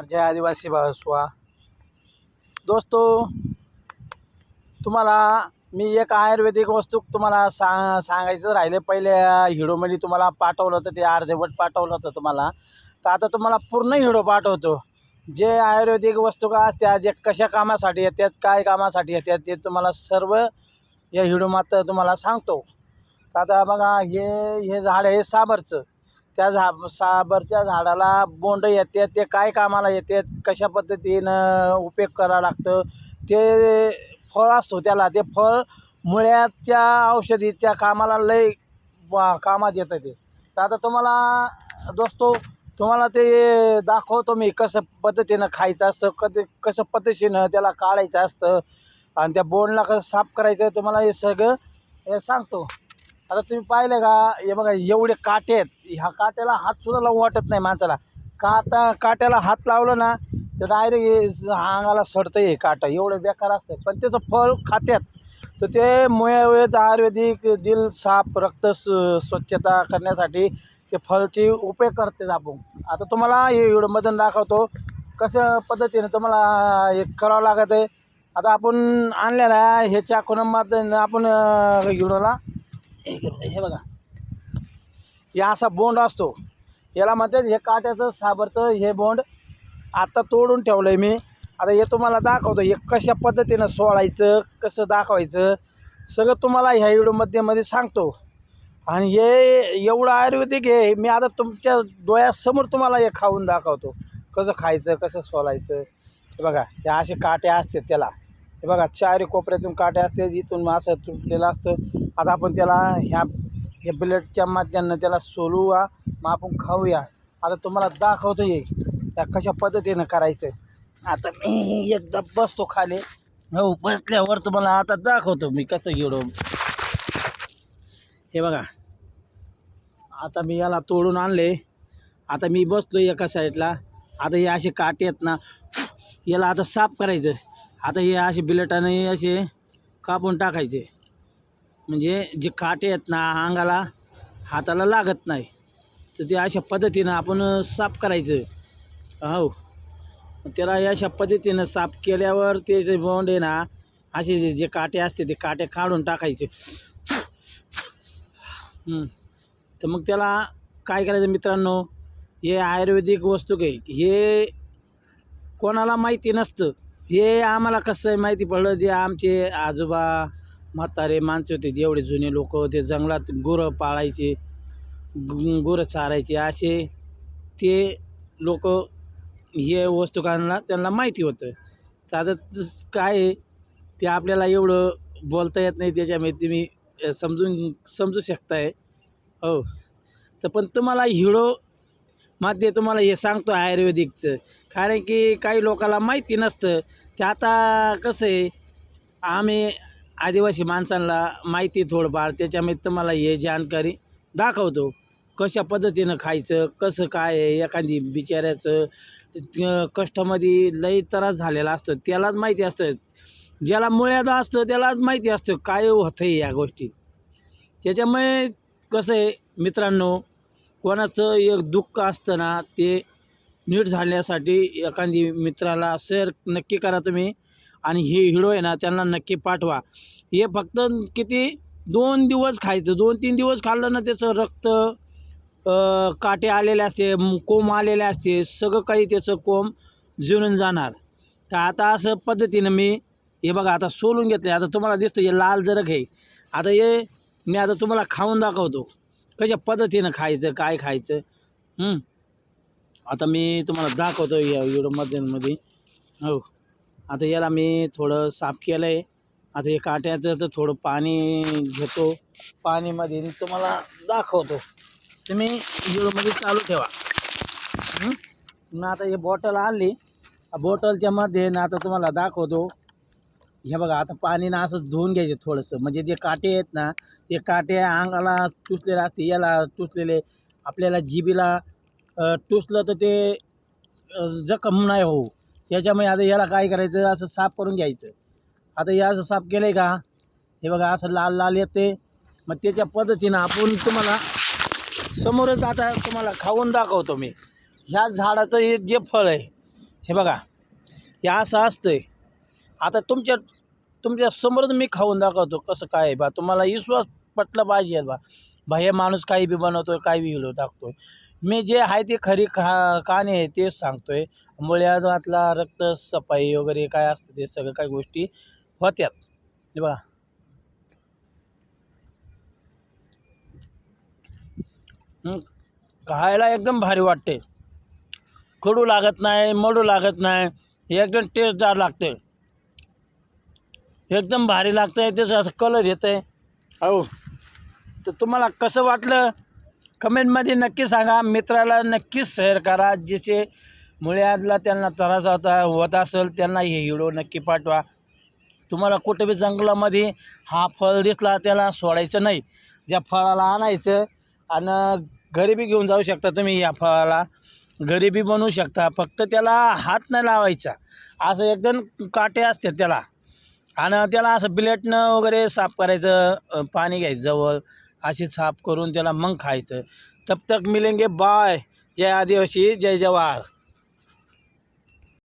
जय आदिवासी भाषवा दोस्तों, तुम्हाला मी एक आयुर्वेदिक वस्तू तुम्हाला सांगायचं राहिले. पहिल्या व्हिडिओमध्ये तुम्हाला पाठवलं होतं, ते अर्धवट पाठवलं होतं तुम्हाला. तर आता तुम्हाला पूर्ण व्हिडिओ पाठवतो. जे आयुर्वेदिक वस्तू का असतात, जे कशा कामासाठी येतात, काय कामासाठी येतात, ते तुम्हाला सर्व या व्हिडिओमध्ये तुम्हाला सांगतो. तर आता बघा, हे झाड आहे साबरचं. त्या साबरच्या झाडाला बोंड येतात. ते काय कामाला येतात, कशा पद्धतीनं उपयोग करावं लागतं, ते फळ असतो त्याला. ते फळ मुळ्याच्या औषधीच्या कामाला लय कामात येतं ते. तर आता तुम्हाला दोस्तो, तुम्हाला ते दाखवतो मी कसं पद्धतीनं खायचं असतं, कसं पद्धतीनं त्याला काढायचं असतं, आणि त्या बोंडला कसं साफ करायचं, तुम्हाला हे सगळं हे सांगतो. आता तुम्ही पाहिलं का, हे बघा एवढे काटे आहेत. ह्या काट्याला हातसुद्धा लावून वाटत नाही माणसाला. काट्याला हात लावलं ना तर डायरेक्ट अंगाला सडतं हे काटा, एवढं बेकार असतं. पण त्याचं फळ खात्यात. तर ते मुळव्याध आयुर्वेदिक दिल साफ रक्त स्वच्छता करण्यासाठी ते फळची उपयोग करते आपण. आता तुम्हाला हे व्हिडिओमधून दाखवतो कसं पद्धतीने तुम्हाला हे करावं लागत आहे. आता आपण आणलेलं आहे हे चाकूनमध्ये, आपण व्हिडिओला हे बघा, या असा बोंड असतो, याला म्हणतात हे काट्याचं साबरचं हे बोंड. आता तोडून ठेवलं आहे मी. आता हे तुम्हाला दाखवतो, हे कशा पद्धतीनं सोलायचं, कसं दाखवायचं, सगळं तुम्हाला ह्या व्हिडिओमध्ये सांगतो. आणि हे एवढं आयुर्वेदिक आहे. मी आता तुमच्या डोळ्यासमोर तुम्हाला हे खाऊन दाखवतो, कसं खायचं, कसं सोलायचं. हे बघा, हे असे काटे असतात त्याला. हे बघा, चारी कोपऱ्यातून काटे असतात, इथून असं तुटलेलं असतं. आता आपण त्याला ह्या ब्लेडच्या माध्यमानं त्याला सोलूया, मग आपण खाऊया. आता तुम्हाला दाखवतो ये त्या कशा पद्धतीनं करायचं. आता मी एकदा बसतो खाली, हो बसल्यावर तुम्हाला आता दाखवतो मी कसं घेऊन. हे बघा, आता मी याला तोडून आणले. आता मी बसलो एका साईडला. आता हे असे काटे आहेत ना, याला आता साफ करायचं. आता हे असे बिलेटाने असे कापून टाकायचे, म्हणजे जे काटे आहेत ना अंगाला हाताला लागत नाही. तर ते अशा पद्धतीनं आपण साफ करायचं. हो, त्याला अशा पद्धतीनं साफ केल्यावर ते जे बोंड आहे ना, असे जे काटे असते ते काटे काढून टाकायचे. तर मग त्याला काय करायचं मित्रांनो, हे आयुर्वेदिक वस्तू काही हे कोणाला माहिती नसतं. हे आम्हाला कसं माहिती पडलं, जे आमचे आजोबा म्हातारे माणसं होते, जेवढे जुने लोक होते, जंगलात गुरं पाळायचे, गुरं चारायचे, असे ते लोक हे वस्तू त्यांना माहिती होतं. तर आता काय आहे, ते आपल्याला एवढं बोलता येत नाही, त्याच्यामुळे तुम्ही समजू शकताय. हो, तर पण तुम्हाला मध्ये तुम्हाला हे सांगतो आयुर्वेदिकचं, कारण की काही लोकांना माहिती नसतं. ते आता कसं आहे, आम्ही आदिवासी माणसांना माहिती थोडंफार, त्याच्यामुळे तुम्हाला हे जानकारी दाखवतो. कशा पद्धतीनं खायचं, कसं काय आहे. एखादी बिचाऱ्याचं कष्टामध्ये लई त्रास झालेला असतं, त्यालाच माहिती असतं. ज्याला मुळ्यात असतं त्यालाच माहिती असतं काय होतं आहे या गोष्टी. त्याच्यामुळे कसं आहे मित्रांनो, कोणाचं एक दुःख असतं ना, ते नीट झाल्यासाठी एखादी मित्राला शेअर नक्की करा तुम्ही. आणि हे व्हिडिओ आहे ना त्यांना नक्की पाठवा. हे फक्त किती 2 दिवस खायचं, 2-3 दिवस खाल्लं ना त्याचं रक्त काटे आलेले असते, कोंब आलेले असते, सगळं काही त्याचं कोंब जुळून जाणार. तर आता असं पद्धतीनं मी हे बघा आता सोलून घेतले. आता तुम्हाला दिसतं हे लाल जरक आहे. आता हे मी आता तुम्हाला खाऊन दाखवतो कशा पद्धतीनं खायचं, काय खायचं. आता मी तुम्हाला दाखवतो या व्हिडिओमध्ये. हो, आता याला मी थोडं साफ केलं आहे. आता हे काट्याचं तर थोडं पाणी घेतो, पाणीमध्ये तुम्हाला दाखवतो. तुम्ही व्हिडिओमध्ये चालू ठेवा. मग आता हे बॉटल आणली, बॉटलच्या मध्ये ना आता तुम्हाला दाखवतो. हे बघा, आता पाणीनं असंच धुवून घ्यायचे थोडंसं, म्हणजे जे काटे आहेत ना ते काटे अंगाला टुचलेले असते, याला टुचलेले, आपल्याला जिभीला टुचलं तर ते जखम नाही होऊ. त्याच्यामुळे आता याला काय करायचं, असं साफ करून घ्यायचं. आता हे असं साफ केलं आहे का, हे बघा असं लाल लाल येते. मग त्याच्या पद्धतीनं आपण तुम्हाला समोरच आता तुम्हाला खाऊन दाखवतो मी. ह्या झाडाचं हे जे फळ आहे हे बघा, हे असं असतंय. आता तुमच्या समोरच मी खाऊन दाखवतो कसं काय आहे बा. तुम्हाला विश्वास पटला पाहिजे बा. बा हे माणूस काही बी बनवतोय, काही बी व्हिडिओ टाकतोय. मी जे आहे ते खरी कहाणी आहे तेच सांगतोय. मुळ्यातला रक्त सफाई वगैरे काय असतं ते सगळं काही गोष्टी होत्यात. हे बघा. खायला एकदम भारी वाटते. कडू लागत नाही, मडू लागत नाही. एकदम टेस्टदार लागते. एकदम भारी लागतंय. त्याचं असं कलर येतंय. हो. तर तुम्हाला कसं वाटलं कमेंटमध्ये नक्की सांगा. मित्राला नक्कीच शेअर करा. जिचे मुळ्यातला त्यांना त्रास होत असेल त्यांना हे व्हिडिओ नक्की पाठवा. तुम्हाला कुठे बी जंगलामध्ये हा फळ दिसला त्याला सोडायचं नाही. ज्या फळाला आणायचं आणि घरी बी घेऊन जाऊ शकता तुम्ही. या फळाला घरी बी बनवू शकता. फक्त त्याला हात नाही लावायचा. असं एकदम काटे असतात त्याला. आणि त्याला असं बिलेटनं वगैरे साफ करायचं. पाणी घ्यायचं जवळ अशी साफ करून त्याला मग खायचं. तब तक मिलेंगे. बाय. जय आदिवासी, जय जवाहर.